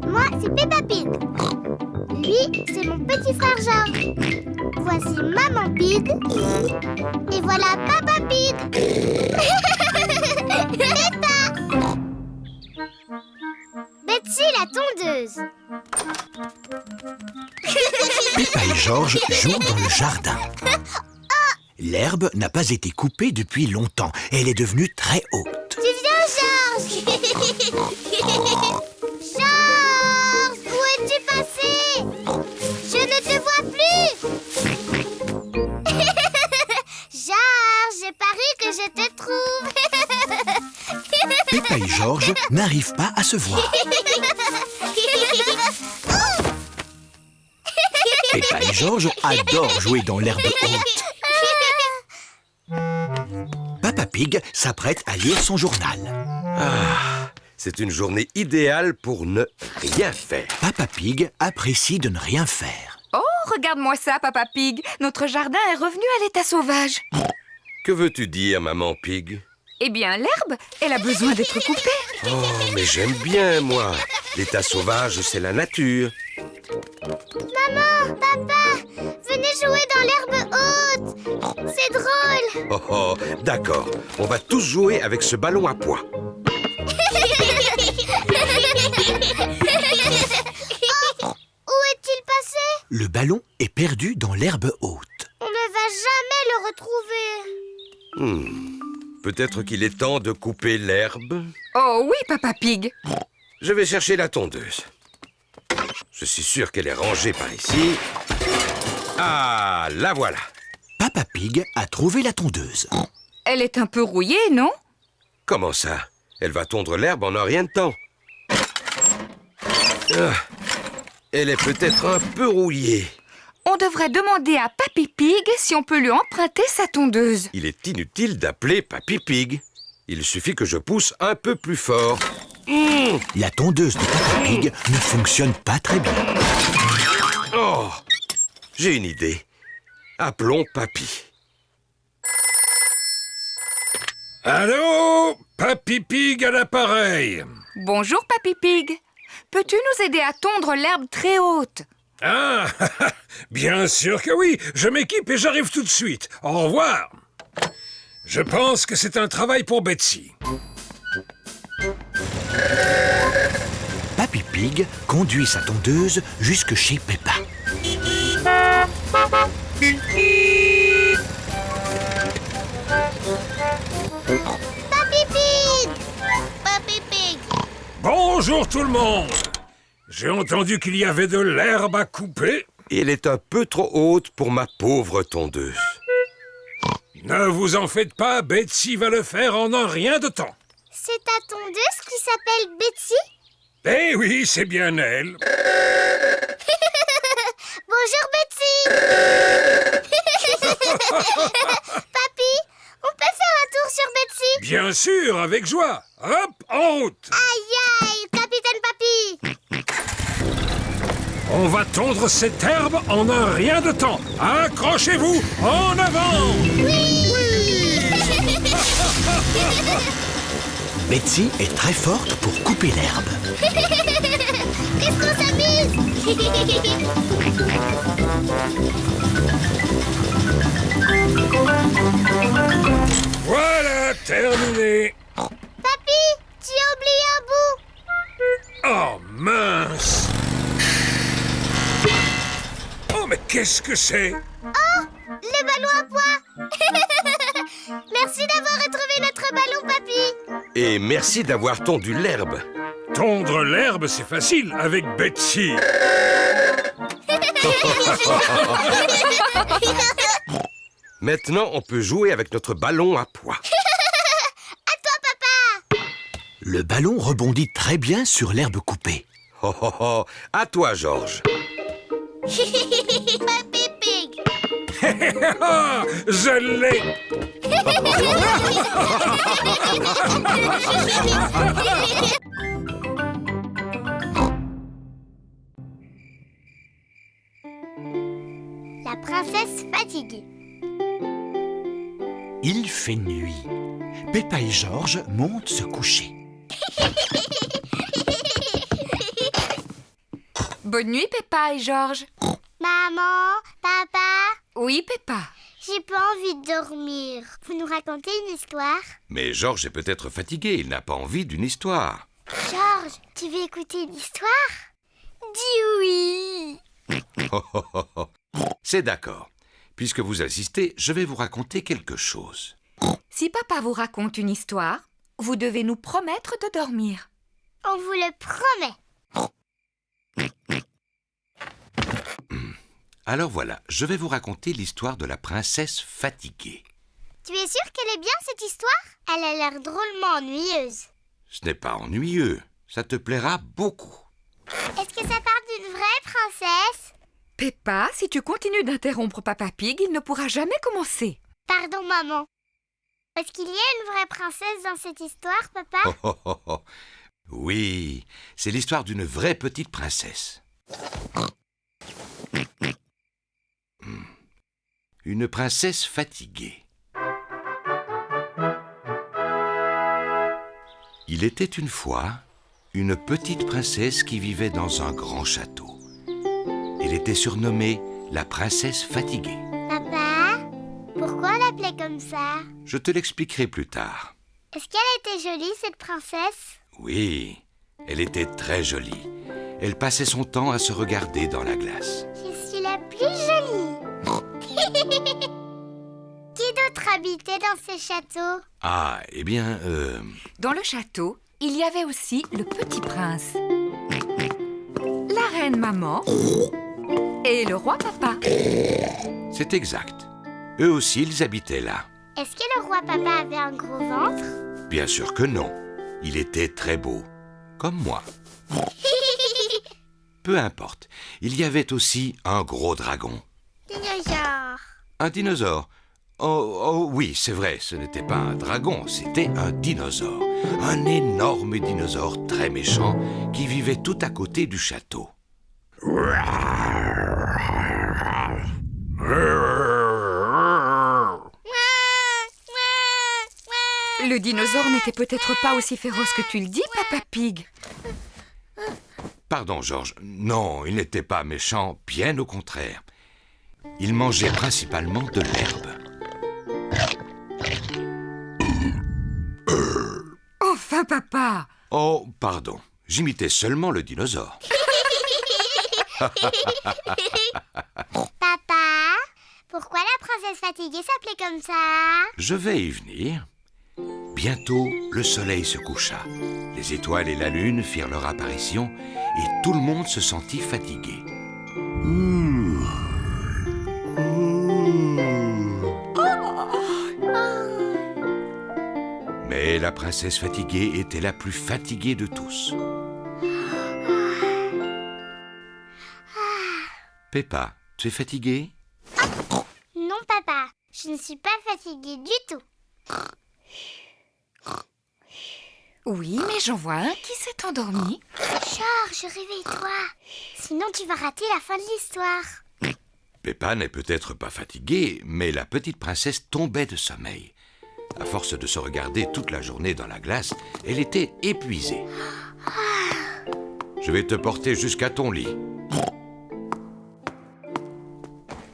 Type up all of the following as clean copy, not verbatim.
Moi, c'est Peppa Pig. Lui, c'est mon petit frère George. Voici Maman Pig. Et voilà Papa Pig. Peppa. Betsy la tondeuse. Peppa et George jouent dans le jardin. L'herbe n'a pas été coupée depuis longtemps. Elle est devenue très haute. Tu viens, George. George, où es-tu passé? Je ne te vois plus. George, j'ai paru que je te trouve. Peppa et George n'arrivent pas à se voir. Peppa et George adorent jouer dans l'herbe haute. Papa Pig s'apprête à lire son journal. Ah, c'est une journée idéale pour ne rien faire. Papa Pig apprécie de ne rien faire. Oh, regarde-moi ça, Papa Pig. Notre jardin est revenu à l'état sauvage. Que veux-tu dire, Maman Pig? Eh bien, l'herbe, elle a besoin d'être coupée. Oh, mais j'aime bien, moi. L'état sauvage, c'est la nature. Maman, papa, venez jouer dans l'herbe haute. C'est drôle. Oh, oh, d'accord. On va tous jouer avec ce ballon à pois. Où est-il passé? Le ballon est perdu dans l'herbe haute. On ne va jamais le retrouver. Peut-être qu'il est temps de couper l'herbe. Oh oui, Papa Pig. Je vais chercher la tondeuse. Je suis sûr qu'elle est rangée par ici. Ah, la voilà. Papa Pig a trouvé la tondeuse. Elle est un peu rouillée, non? Comment ça? Elle va tondre l'herbe en un rien de temps. Ah, elle est peut-être un peu rouillée. On devrait demander à Papy Pig si on peut lui emprunter sa tondeuse. Il est inutile d'appeler Papy Pig. Il suffit que je pousse un peu plus fort. La tondeuse de Papa Pig ne fonctionne pas très bien. Oh, j'ai une idée. Appelons Papy. Allô? Papy Pig à l'appareil. Bonjour, Papy Pig. Peux-tu nous aider à tondre l'herbe très haute? Ah, bien sûr que oui. Je m'équipe et j'arrive tout de suite. Au revoir. Je pense que c'est un travail pour Betsy. Papy Pig conduit sa tondeuse jusque chez Peppa. Papy Pig! Papy Pig! Bonjour tout le monde. J'ai entendu qu'il y avait de l'herbe à couper. Elle est un peu trop haute pour ma pauvre tondeuse. Ne vous en faites pas, Betsy va le faire en un rien de temps. C'est ta tondeuse qui s'appelle Betsy? Eh oui, c'est bien elle. Bonjour Betsy! Papy, on peut faire un tour sur Betsy? Bien sûr, avec joie. Hop, en route. Aïe aïe, capitaine Papy! On va tondre cette herbe en un rien de temps. Accrochez-vous, en avant! Betsy est très forte pour couper l'herbe. Qu'est-ce qu'on s'amuse? Voilà, terminé. Papy, tu as oublié un bout. Oh, mince. Oh, mais qu'est-ce que c'est? Oh, le ballon à pois. Merci d'avoir retrouvé notre ballon, Papy. Et merci d'avoir tondu l'herbe. Tondre l'herbe, c'est facile avec Betsy. Maintenant, on peut jouer avec notre ballon à pois. À toi, papa. Le ballon rebondit très bien sur l'herbe coupée. Oh, oh, oh. À toi, George. Papy Pig. Ah, je l'ai. La princesse fatiguée. Il fait nuit. Peppa et George montent se coucher. Bonne nuit, Peppa et Georges. Maman, papa, Oui, Peppa. j'ai pas envie de dormir. Vous nous racontez une histoire? Mais Georges est peut-être fatigué, il n'a pas envie d'une histoire. Georges, tu veux écouter une histoire? Dis oui. C'est d'accord. Puisque vous assistez, je vais vous raconter quelque chose. Si papa vous raconte une histoire, vous devez nous promettre de dormir. On vous le promet. Alors voilà, je vais vous raconter l'histoire de la princesse fatiguée. Tu es sûr qu'elle est bien cette histoire? Elle a l'air drôlement ennuyeuse. Ce n'est pas ennuyeux, ça te plaira beaucoup. Est-ce que ça parle d'une vraie princesse? Peppa, si tu continues d'interrompre Papa Pig, il ne pourra jamais commencer. Pardon, maman. Est-ce qu'il y a une vraie princesse dans cette histoire, papa? Oui, c'est l'histoire d'une vraie petite princesse. Une princesse fatiguée. Il était une fois une petite princesse qui vivait dans un grand château. Elle était surnommée la princesse fatiguée. Papa, pourquoi on l'appelait comme ça? Je te l'expliquerai plus tard. Est-ce qu'elle était jolie, cette princesse? Oui, elle était très jolie. Elle passait son temps à se regarder dans la glace. Je suis la plus jolie. Qui d'autre habitait dans ce château? Ah, eh bien, Dans le château, il y avait aussi le petit prince, la reine maman et le roi papa. c'est exact. Eux aussi, ils habitaient là. Est-ce que le roi papa avait un gros ventre? Bien sûr que non. Il était très beau, comme moi. Peu importe. Il y avait aussi un gros dragon. Dinosaure. Un dinosaure. Oh oui, c'est vrai, ce n'était pas un dragon, c'était un dinosaure. Un énorme dinosaure très méchant qui vivait tout à côté du château. Le dinosaure n'était peut-être pas aussi féroce que tu le dis, Papa Pig. Pardon, Georges. Non, il n'était pas méchant, bien au contraire. Il mangeait principalement de l'herbe. Enfin, papa! Oh, pardon. J'imitais seulement le dinosaure. Papa, pourquoi la princesse fatiguée s'appelait comme ça? Je vais y venir. Bientôt, le soleil se coucha. Les étoiles et la lune firent leur apparition et tout le monde se sentit fatigué. Mais la princesse fatiguée était la plus fatiguée de tous. Peppa, tu es fatiguée? Non, papa, je ne suis pas fatiguée du tout. Oui, mais j'en vois un qui s'est endormi. Georges, réveille-toi. Sinon, tu vas rater la fin de l'histoire. Peppa n'est peut-être pas fatiguée, mais la petite princesse tombait de sommeil. À force de se regarder toute la journée dans la glace, elle était épuisée. Je vais te porter jusqu'à ton lit.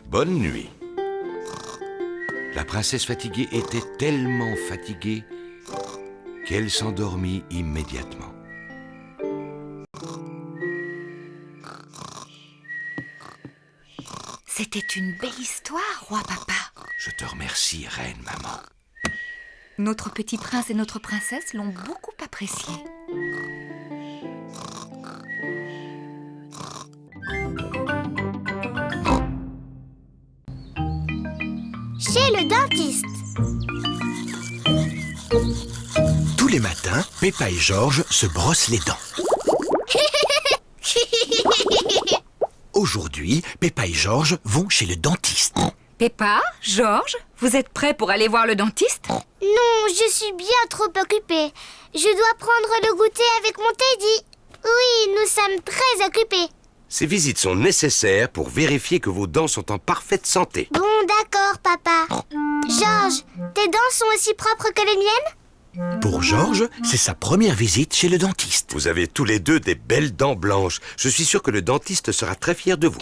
Bonne nuit. La princesse fatiguée était tellement fatiguée qu'elle s'endormit immédiatement. C'était une belle histoire, roi papa. Je te remercie, reine maman. Notre petit prince et notre princesse l'ont beaucoup apprécié. Chez le dentiste. Tous les matins, Peppa et Georges se brossent les dents. Aujourd'hui, Peppa et Georges vont chez le dentiste. Peppa, Georges, vous êtes prêts pour aller voir le dentiste? Non, je suis bien trop occupée. Je dois prendre le goûter avec mon Teddy. Oui, nous sommes très occupés. Ces visites sont nécessaires pour vérifier que vos dents sont en parfaite santé. Bon, d'accord, papa. Georges, tes dents sont aussi propres que les miennes? Pour Georges, c'est sa première visite chez le dentiste. Vous avez tous les deux des belles dents blanches. Je suis sûr que le dentiste sera très fier de vous.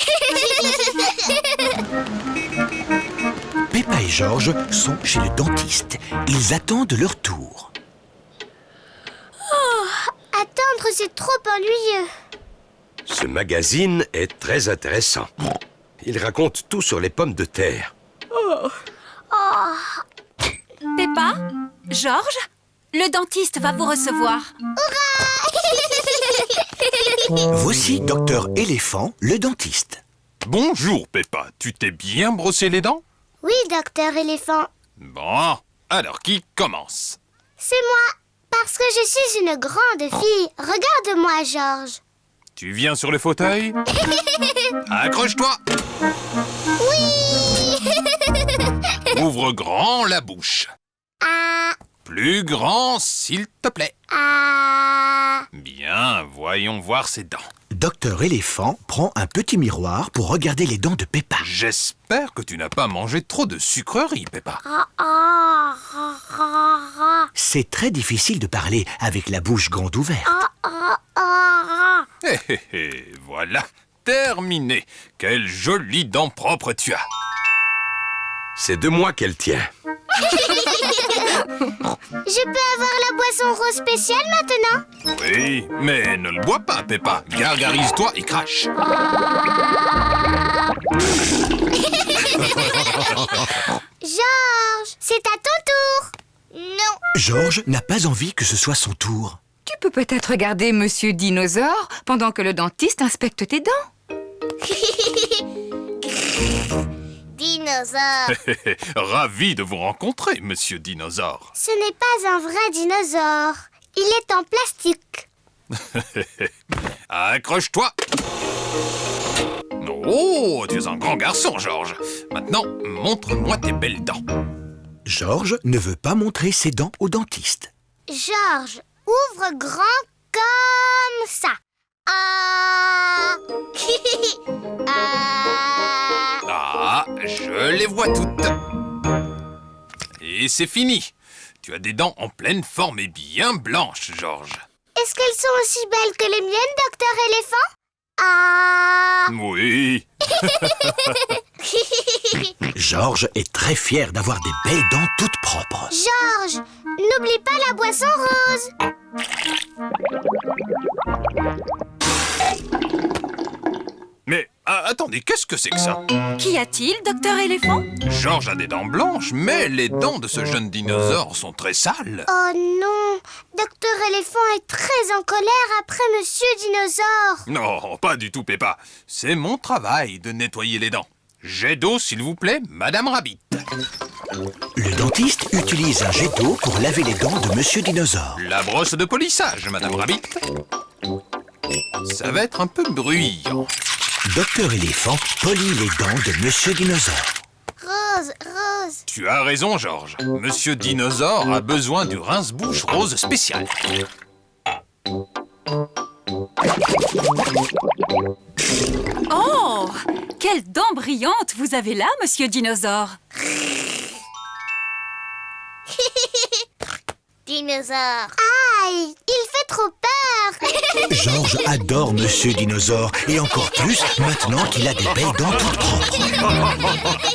Peppa et Georges sont chez le dentiste. Ils attendent leur tour. Attendre, c'est trop ennuyeux. Ce magazine est très intéressant. Il raconte tout sur les pommes de terre. Peppa, Georges, le dentiste va vous recevoir. Voici Docteur Éléphant, le dentiste. Bonjour, Peppa. Tu t'es bien brossé les dents? Oui, docteur éléphant, Bon, alors qui commence? c'est moi. Parce que je suis une grande fille. Regarde-moi, Georges. Tu viens sur le fauteuil? Accroche-toi! Oui. Ouvre grand la bouche. Ah, Plus grand, s'il te plaît. ah. Bien, voyons voir ses dents. Docteur Éléphant prend un petit miroir pour regarder les dents de Peppa. J'espère que tu n'as pas mangé trop de sucreries, Peppa. Ah, ah, ah, ah, ah. C'est très difficile de parler avec la bouche grande ouverte. Ah, ah. Hé hé hé, voilà, terminé. Quelle jolie dent propre tu as. C'est de moi qu'elle tient. Je peux avoir la boisson rose spéciale maintenant? Oui, mais ne le bois pas, Peppa. Gargarise-toi et crache. Georges, c'est à ton tour. Non. Georges n'a pas envie que ce soit son tour. Tu peux peut-être regarder Monsieur Dinosaure pendant que le dentiste inspecte tes dents. Dinosaure. Ravi de vous rencontrer, monsieur Dinosaure. Ce n'est pas un vrai dinosaure. Il est en plastique. Accroche-toi. Oh, tu es un grand garçon, Georges. Maintenant, montre-moi tes belles dents. Georges ne veut pas montrer ses dents au dentiste. Georges, ouvre grand comme ça. Ah. Ah. Ah, je les vois toutes. Et c'est fini. Tu as des dents en pleine forme et bien blanches, Georges. Est-ce qu'elles sont aussi belles que les miennes, docteur éléphant? Ah. Oui. Georges est très fier d'avoir des belles dents toutes propres. Georges, n'oublie pas la boisson rose. Mais attendez, qu'est-ce que c'est que ça? Qu'y a-t-il, docteur éléphant? Georges a des dents blanches, mais les dents de ce jeune dinosaure sont très sales. Oh non, docteur éléphant est très en colère après monsieur dinosaure. Non, pas du tout, Peppa. C'est mon travail de nettoyer les dents. Jet d'eau, s'il vous plaît, Madame Rabbit. Le dentiste utilise un jet d'eau pour laver les dents de Monsieur Dinosaure. La brosse de polissage, Madame Rabbit. Ça va être un peu bruyant. Docteur Éléphant polit les dents de Monsieur Dinosaure. Rose, rose. Tu as raison, Georges. Monsieur Dinosaure a besoin du rince-bouche rose spécial. Oh, quelle dent brillante vous avez là, monsieur Dinosaure. Dinosaure. Aïe, il fait trop peur. Georges adore Monsieur Dinosaure et encore plus maintenant qu'il a des belles dents toutes propres.